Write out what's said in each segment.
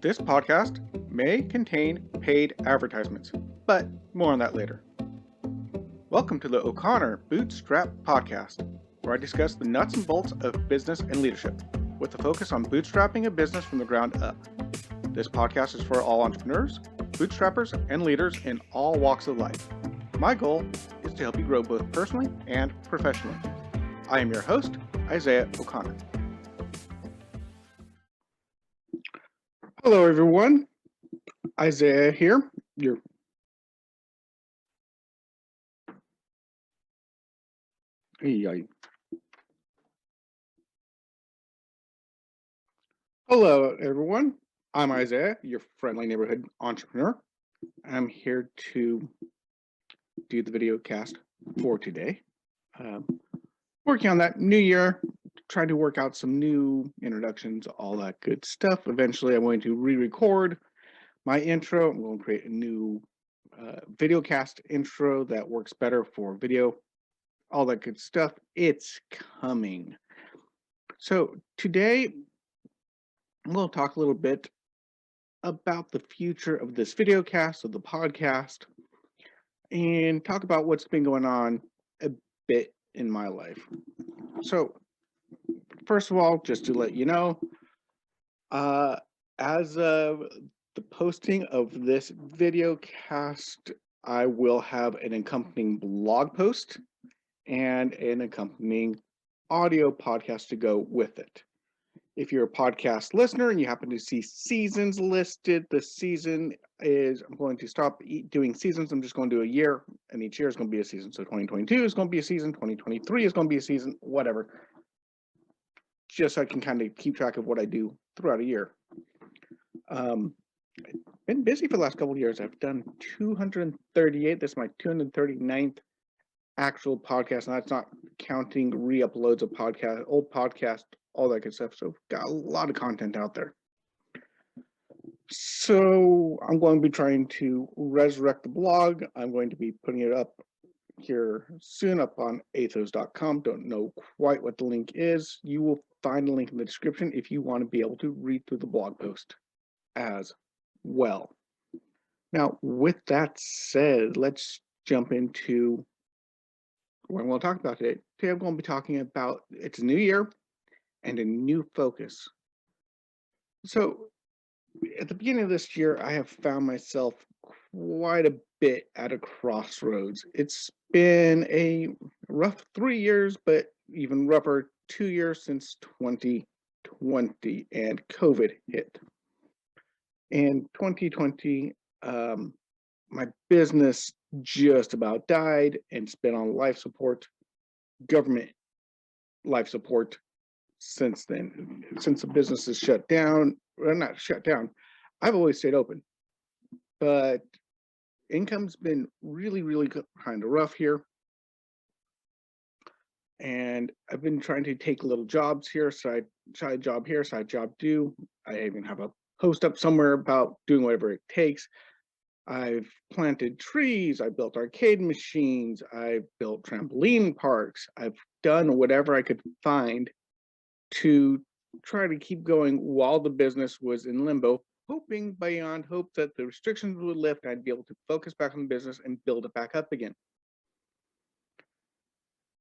This podcast may contain paid advertisements, but more on that later. Welcome to the O'Connor Bootstrap Podcast, where I discuss the nuts and bolts of business and leadership, with a focus on bootstrapping a business from the ground up. This podcast is for all entrepreneurs, bootstrappers, and leaders in all walks of life. My goal is to help you grow both personally and professionally. I am your host, Isaiah O'Connor. Hello, everyone. Isaiah here. Hello, everyone. I'm Isaiah, your friendly neighborhood entrepreneur. I'm here to do the video cast for today. Working on that new year, trying to work out some new introductions, all that good stuff. Eventually, I'm going to re-record my intro. I'm going to create a new video cast intro that works better for video, all that good stuff. It's coming. So today, we'll talk a little bit about the future of this video cast, of the podcast, and talk about what's been going on a bit in my life. So, first of all, just to let you know, as of the posting of this video cast, I will have an accompanying blog post and an accompanying audio podcast to go with it. If you're a podcast listener and you happen to see seasons listed, the season is, I'm going to stop doing seasons. I'm just going to do a year, and each year is going to be a season. So 2022 is going to be a season, 2023 is going to be a season, whatever. Just so I can kind of keep track of what I do throughout a year. I've been busy for the last couple of years. I've done 238. This is my 239th actual podcast, and that's not counting re-uploads of podcast, old podcast, all that good stuff. So got a lot of content out there. So I'm going to be trying to resurrect the blog. I'm going to be putting it up here soon up on athos.com. Don't know quite what the link is. You will find a link in the description if you want to be able to read through the blog post as well. Now, with that said, let's jump into what I'm going to talk about today. Today I'm going to be talking about, it's a new year and a new focus. So at the beginning of this year, I have found myself quite a bit at a crossroads. It's been a rough 3 years, but even rougher 2 years since 2020 and COVID hit. In 2020, my business just about died and it's been on life support, government life support since then. Since the business is shut down, well, not shut down, I've always stayed open, but income's been really kind of rough here. And I've been trying to take little jobs here, side job here, side job do. I even have a post up somewhere about doing whatever it takes. I've planted trees, I built arcade machines, I've built trampoline parks, I've done whatever I could find to try to keep going while the business was in limbo, hoping beyond hope that the restrictions would lift, I'd be able to focus back on the business and build it back up again.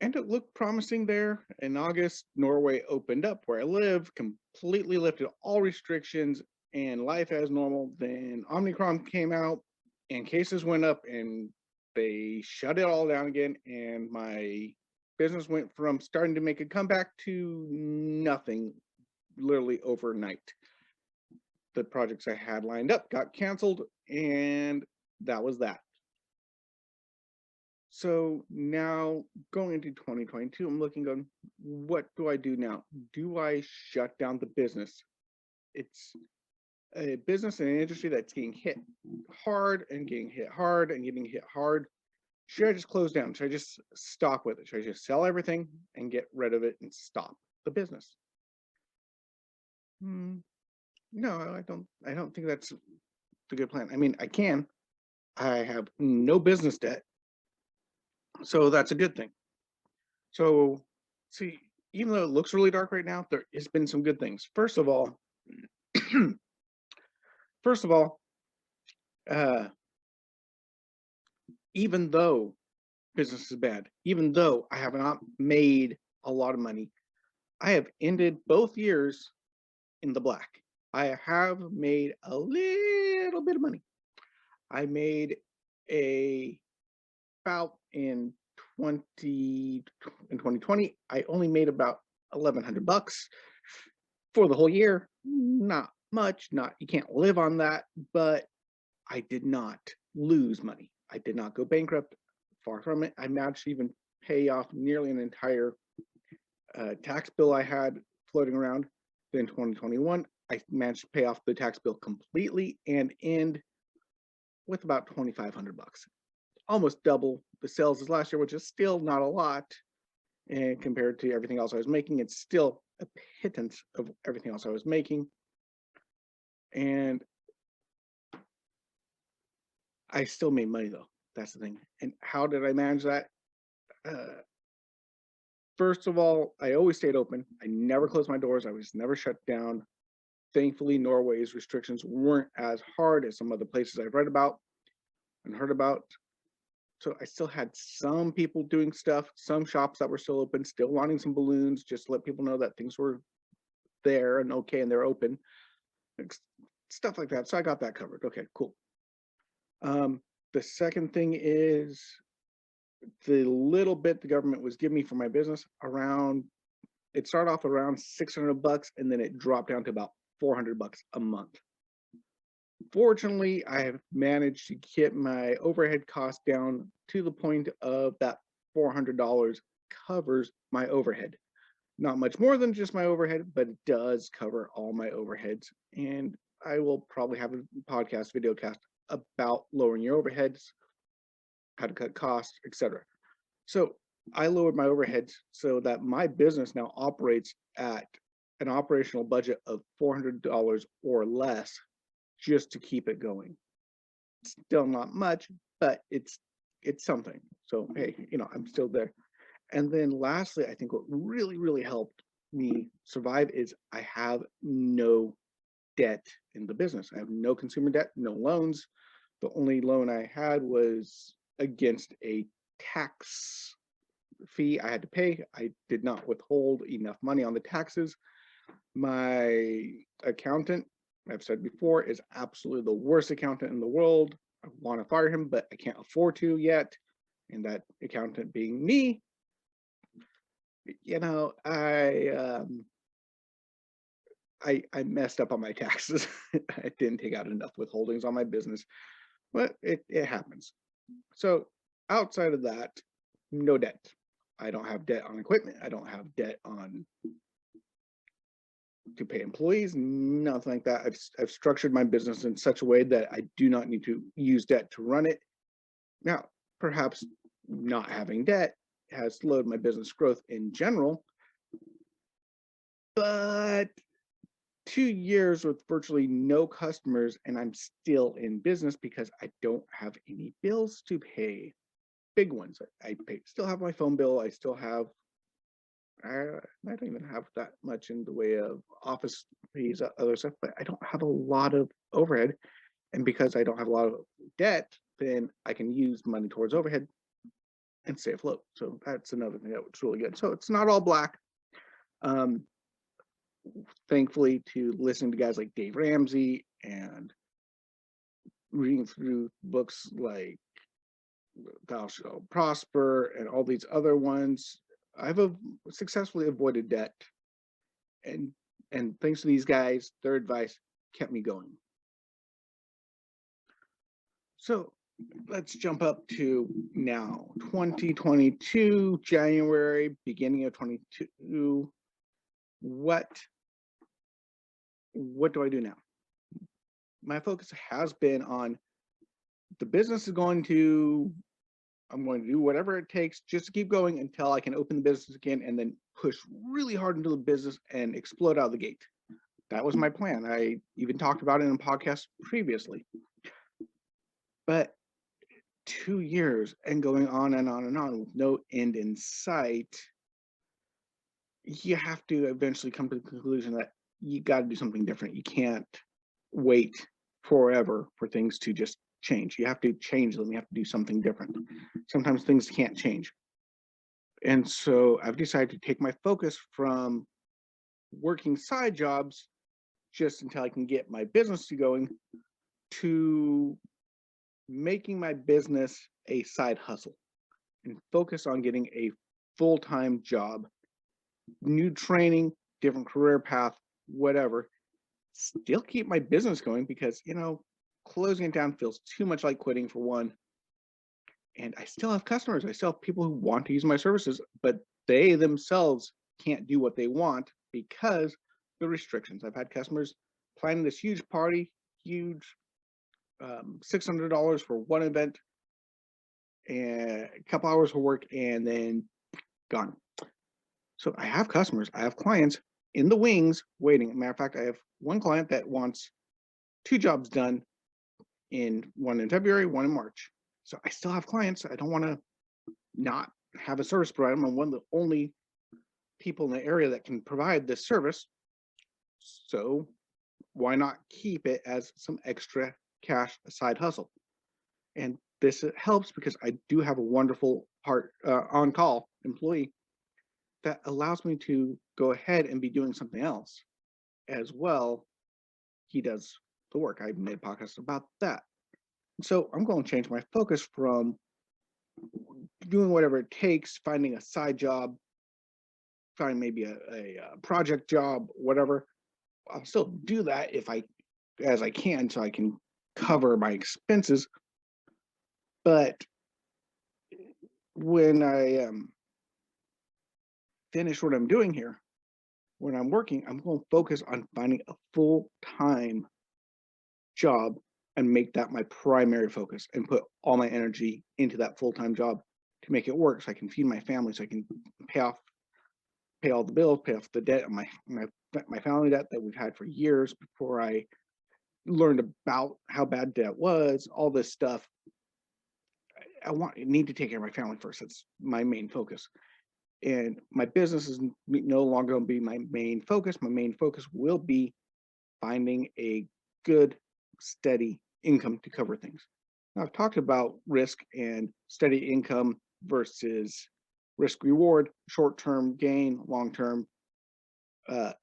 And it looked promising there. In August, Norway opened up where I live, completely lifted all restrictions and life as normal. Then Omicron came out and cases went up and they shut it all down again. And my business went from starting to make a comeback to nothing, literally overnight. The projects I had lined up got canceled, and that was that. So now going into 2022, I'm looking, what do I do now? Do I shut down the business? It's a business and an industry that's getting hit hard and getting hit hard and getting hit hard. Should I just close down? Should I just stop with it? Should I just sell everything and get rid of it and stop the business? No, I don't think that's a good plan. I mean, I can. I have no business debt, so that's a good thing. So, see, even though it looks really dark right now, there has been some good things. First of all, First of all, uh, even though business is bad, even though I have not made a lot of money, I have ended both years in the black. I have made a little bit of money. I made a about in 2020. I only made about $1,100 for the whole year. Not much. Not you can't live on that, but I did not lose money. I did not go bankrupt. Far from it. I managed to even pay off nearly an entire tax bill I had floating around. Then 2021, I managed to pay off the tax bill completely and end with about $2,500, almost double the sales as last year, which is still not a lot. And compared to everything else I was making, it's still a pittance of everything else I was making. And I still made money though. That's the thing. And how did I manage that? First of all, I always stayed open. I never closed my doors. I was never shut down. Thankfully, Norway's restrictions weren't as hard as some other places I've read about and heard about. So I still had some people doing stuff, some shops that were still open, still wanting some balloons, just to let people know that things were there and okay and they're open, stuff like that. So I got that covered. Okay, cool. The second thing is the little bit the government was giving me for my business around, it started off around $600 and then it dropped down to about $400 a month. Fortunately, I have managed to get my overhead costs down to the point of that $400 covers my overhead. Not much more than just my overhead, but it does cover all my overheads. And I will probably have a podcast, video cast about lowering your overheads, how to cut costs, etc. So I lowered my overheads so that my business now operates at an operational budget of $400 or less just to keep it going. Still not much, but it's something. So hey, I'm still there. And then lastly, I think what really helped me survive is I have no debt in the business. I have no consumer debt, no loans. The only loan I had was against a tax fee I had to pay. I did not withhold enough money on the taxes. My accountant, I've said before, is absolutely the worst accountant in the world. I want to fire him, but I can't afford to yet. And that accountant being me, I messed up on my taxes. I didn't take out enough withholdings on my business, but it happens. So outside of that, no debt. I don't have debt on equipment. I don't have debt on to pay employees, nothing like that. I've structured my business in such a way that I do not need to use debt to run it. Now, perhaps not having debt has slowed my business growth in general, but 2 years with virtually no customers and I'm still in business because I don't have any bills to pay. Big ones. I still have my phone bill. I still have, I don't even have that much in the way of office fees, other stuff, but I don't have a lot of overhead. And because I don't have a lot of debt, then I can use money towards overhead and stay afloat. So that's another thing that was really good. So it's not all black. Thankfully, to listening to guys like Dave Ramsey and reading through books like Thou Shalt Prosper and all these other ones, I've successfully avoided debt. And thanks to these guys, their advice kept me going. So let's jump up to now, 2022, January, beginning of 22. What do I do now? My focus has been on the business is going to, I'm going to do whatever it takes just to keep going until I can open the business again and then push really hard into the business and explode out of the gate. That was my plan. I even talked about it in a podcast previously. But 2 years and going on and on and on with no end in sight, you have to eventually come to the conclusion that you got to do something different. You can't wait forever for things to just change. You have to change them. You have to do something different. Sometimes things can't change. And so I've decided to take my focus from working side jobs just until I can get my business going to making my business a side hustle and focus on getting a full-time job, new training, different career path, whatever. Still keep my business going because, closing it down feels too much like quitting, for one. And I still have customers. I still have people who want to use my services, but they themselves can't do what they want because the restrictions. I've had customers planning this huge party, huge $600 for one event and a couple hours of work, and then gone. So I have customers, I have clients in the wings waiting. Matter of fact, I have one client that wants 2 jobs done, one in February, one in March. So I still have clients. I don't want to not have a service provider. I'm one of the only people in the area that can provide this service. So why not keep it as some extra cash side hustle? And this helps because I do have a wonderful on-call employee that allows me to go ahead and be doing something else as well. He does the work. I made podcasts about that. So I'm going to change my focus from doing whatever it takes, finding a side job, find maybe a project job, whatever. I'll still do that as I can, so I can cover my expenses. But when I finish what I'm doing here, when I'm working, I'm going to focus on finding a full-time job and make that my primary focus and put all my energy into that full-time job to make it work so I can feed my family, so I can pay all the bills, pay off the debt, my family debt that we've had for years before I learned about how bad debt was, all this stuff. I need to take care of my family first. That's my main focus. And my business is no longer going to be my main focus. My main focus will be finding a good, steady income to cover things. Now, I've talked about risk and steady income versus risk reward, short-term gain, long-term.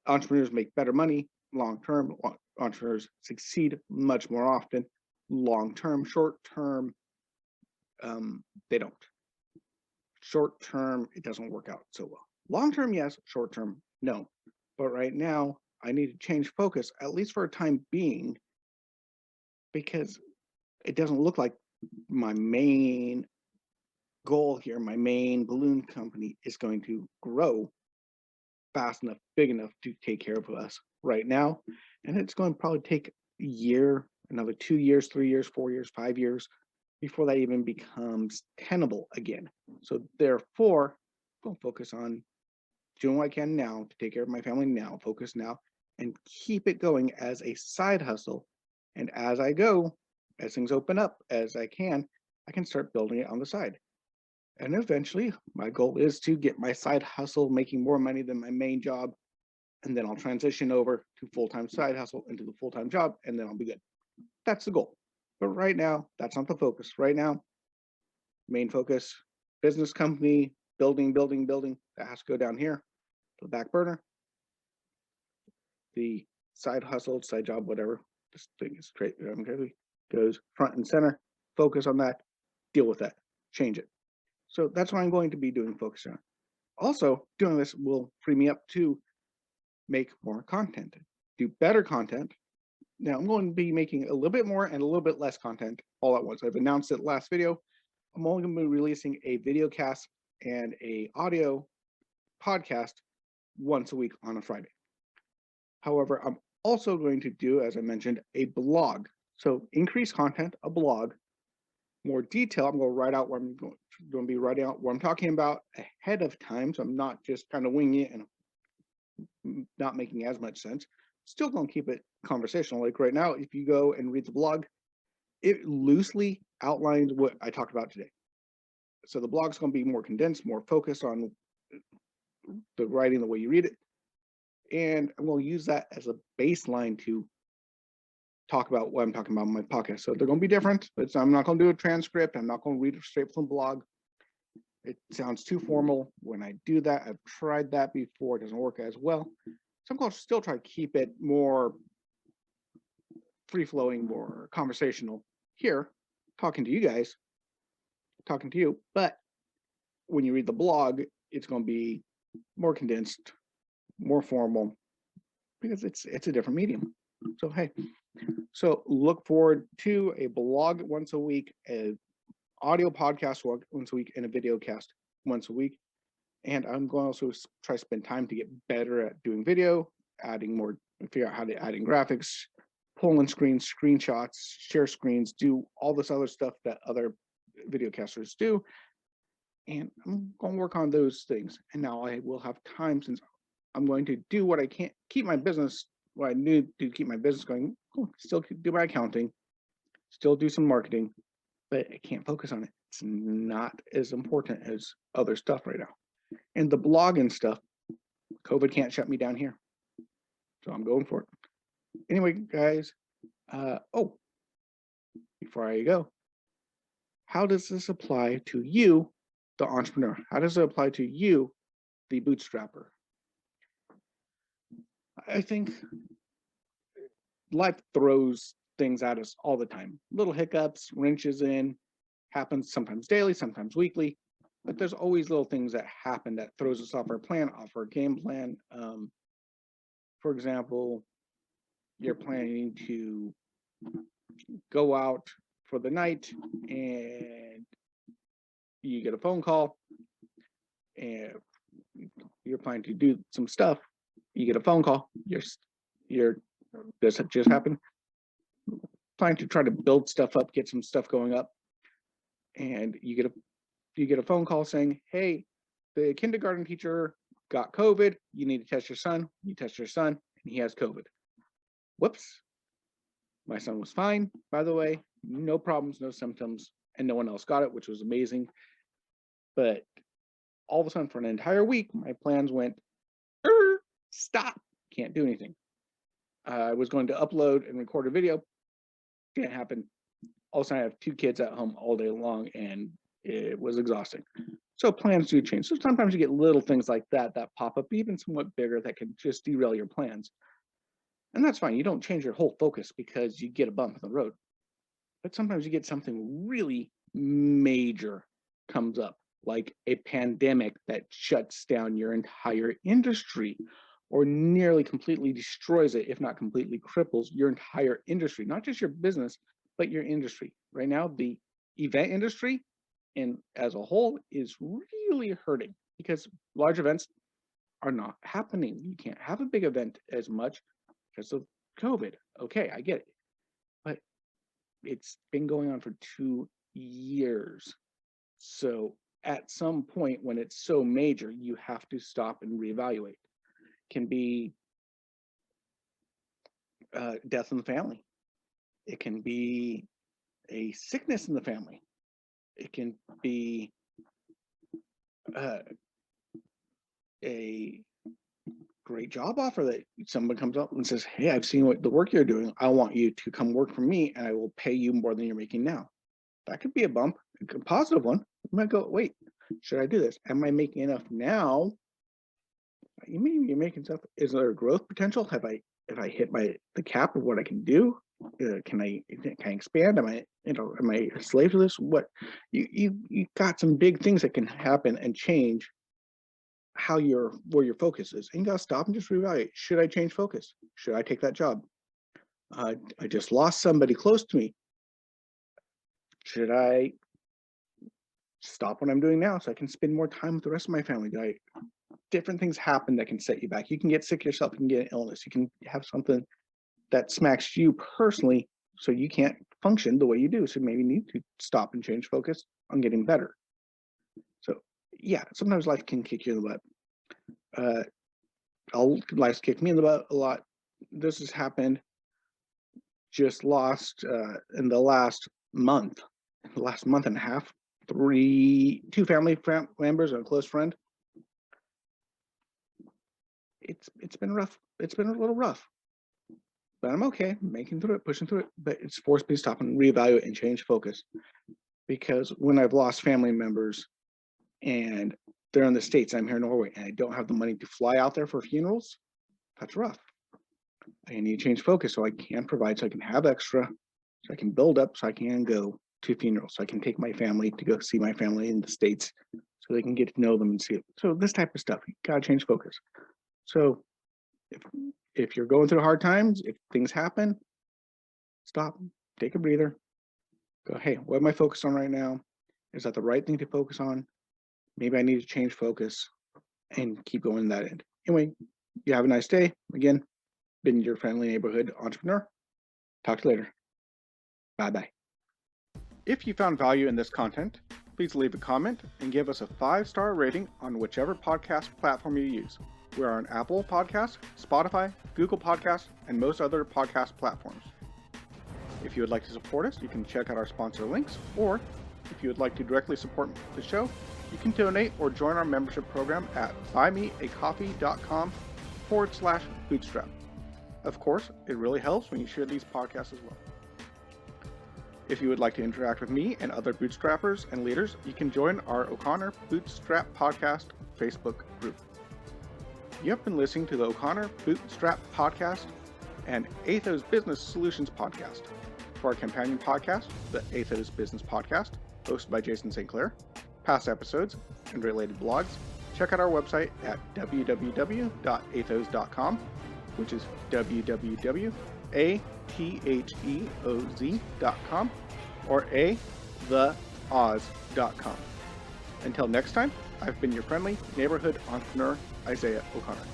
Entrepreneurs make better money long-term. Entrepreneurs succeed much more often long-term. Short-term, they don't. Short-term, it doesn't work out so well. Long-term, yes. Short-term, no. But right now, I need to change focus, at least for a time being, because it doesn't look like my main goal here, my main balloon company, is going to grow fast enough, big enough to take care of us right now. And it's going to probably take a year, another 2 years, 3 years, 4 years, 5 years before that even becomes tenable again. So therefore, I'm going to focus on doing what I can now to take care of my family now, focus now, and keep it going as a side hustle. And as I go, as things open up, as I can start building it on the side. And eventually, my goal is to get my side hustle making more money than my main job. And then I'll transition over to full-time side hustle into the full-time job, and then I'll be good. That's the goal. But right now, that's not the focus. Right now, main focus, business company, building, that has to go down here to the back burner. The side hustle, side job, whatever, this thing is straight, goes front and center. Focus on that, deal with that, change it. So that's what I'm going to be doing, focus on. Also, doing this will free me up to make more content, do better content. Now I'm going to be making a little bit more and a little bit less content all at once. I've announced it last video. I'm only going to be releasing a video cast and a audio podcast once a week on a Friday. However, I'm also going to do, as I mentioned, a blog. So increased content, a blog, more detail. I'm going to write out what I'm going to be writing out what I'm talking about ahead of time. So I'm not just kind of winging it and not making as much sense. Still going to keep it conversational. Like right now, if you go and read the blog, it loosely outlines what I talked about today. So the blog's going to be more condensed, more focused on the writing, the way you read it. And I'm going to use that as a baseline to talk about what I'm talking about in my podcast. So they're going to be different. I'm not going to do a transcript. I'm not going to read it straight from the blog. It sounds too formal when I do that. I've tried that before. It doesn't work as well. So I'm going to still try to keep it more free-flowing, more conversational here, talking to you guys, talking to you. But when you read the blog, it's going to be more condensed, more formal, because it's a different medium. So hey, so look forward to a blog once a week, an audio podcast once a week, and a video cast once a week. And I'm going to also try to spend time to get better at doing video, figure out how to add in graphics, pull in screens, screenshots, share screens, do all this other stuff that other video casters do. And I'm going to work on those things. And now I will have time, since I'm going to do what I can't keep my business, what I need to keep my business going, still do my accounting, still do some marketing, but I can't focus on it. It's not as important as other stuff right now. And the blog and stuff, COVID can't shut me down here. So I'm going for it. Anyway, guys, before I go, how does this apply to you, the entrepreneur? How does it apply to you, the bootstrapper? I think life throws things at us all the time. Little hiccups, wrenches in, happens sometimes daily, sometimes weekly, but there's always little things that happen that throws us off our plan, off our game plan. For example, you're planning to go out for the night and you get a phone call, and you're planning to do some stuff. You get a phone call. This just happened. Planning to try to build stuff up, get some stuff going up, and you get a phone call saying, "Hey, the kindergarten teacher got COVID. You need to test your son." You test your son, and he has COVID. Whoops. My son was fine, by the way, no problems, no symptoms, and no one else got it, which was amazing. But all of a sudden, for an entire week, my plans went, stop, can't do anything. I was going to upload and record a video, didn't happen. All of a sudden, I have 2 kids at home all day long, and it was exhausting. So plans do change. So sometimes you get little things like that pop up, even somewhat bigger, that can just derail your plans. And that's fine. You don't change your whole focus because you get a bump in the road. But sometimes you get something really major comes up, like a pandemic that shuts down your entire industry, or nearly completely destroys it, if not completely cripples your entire industry, not just your business, but your industry. Right now, the event industry and as a whole is really hurting because large events are not happening. You can't have a big event as much because of COVID. Okay, I get it. But it's been going on for 2 years. So at some point when it's so major, you have to stop and reevaluate. Can be death in the family. It can be a sickness in the family. It can be a great job offer that someone comes up and says, "Hey, I've seen what the work you're doing. I want you to come work for me, and I will pay you more than you're making now." That could be a bump, a positive one. You might go, "Wait, should I do this? Am I making enough now?" You mean you're making stuff? Is there growth potential? Have I hit the cap of what I can do? Can I expand? Am I a slave to this? What you got some big things that can happen and change where your focus is, and you gotta stop and just reevaluate. Should I change focus? Should I take that job? I just lost somebody close to me. Should I stop what I'm doing now so I can spend more time with the rest of my family? Different things happen that can set you back. You can get sick yourself, you can get an illness, you can have something that smacks you personally so you can't function the way you do. So maybe you need to stop and change focus on getting better. So yeah, sometimes life can kick you in the butt. Life's kicked me in the butt a lot. This has happened. Just lost in the last month and a half, 2 family members and a close friend. It's been rough. It's been a little rough. but I'm okay, making through it, pushing through it. But it's forced me to stop and reevaluate and change focus. Because when I've lost family members and they're in the States, I'm here in Norway, and I don't have the money to fly out there for funerals, that's rough. I need to change focus so I can provide, so I can have extra, so I can build up, so I can go to funerals, so I can take my family to go see my family in the States, so they can get to know them and see it. So this type of stuff, you gotta change focus. So if you're going through hard times, if things happen, stop, take a breather, go, hey, what am I focused on right now? Is that the right thing to focus on? Maybe I need to change focus and keep going in that end. Anyway, you have a nice day. Again, been your friendly neighborhood entrepreneur. Talk to you later. Bye-bye. If you found value in this content, please leave a comment and give us a 5-star rating on whichever podcast platform you use. We're on Apple Podcasts, Spotify, Google Podcasts, and most other podcast platforms. If you would like to support us, you can check out our sponsor links, or if you would like to directly support the show, you can donate or join our membership program at buymeacoffee.com/bootstrap. Of course, it really helps when you share these podcasts as well. If you would like to interact with me and other bootstrappers and leaders, you can join our O'Connor Bootstrap Podcast Facebook group. You have been listening to the O'Connor Bootstrap Podcast and Athos Business Solutions Podcast. For our companion podcast, the Athos Business Podcast, hosted by Jason St. Clair, past episodes, and related blogs, check out our website at www.athos.com, which is www.atheoz.com, or theoz.com. Until next time, I've been your friendly neighborhood entrepreneur, Isaiah O'Connor.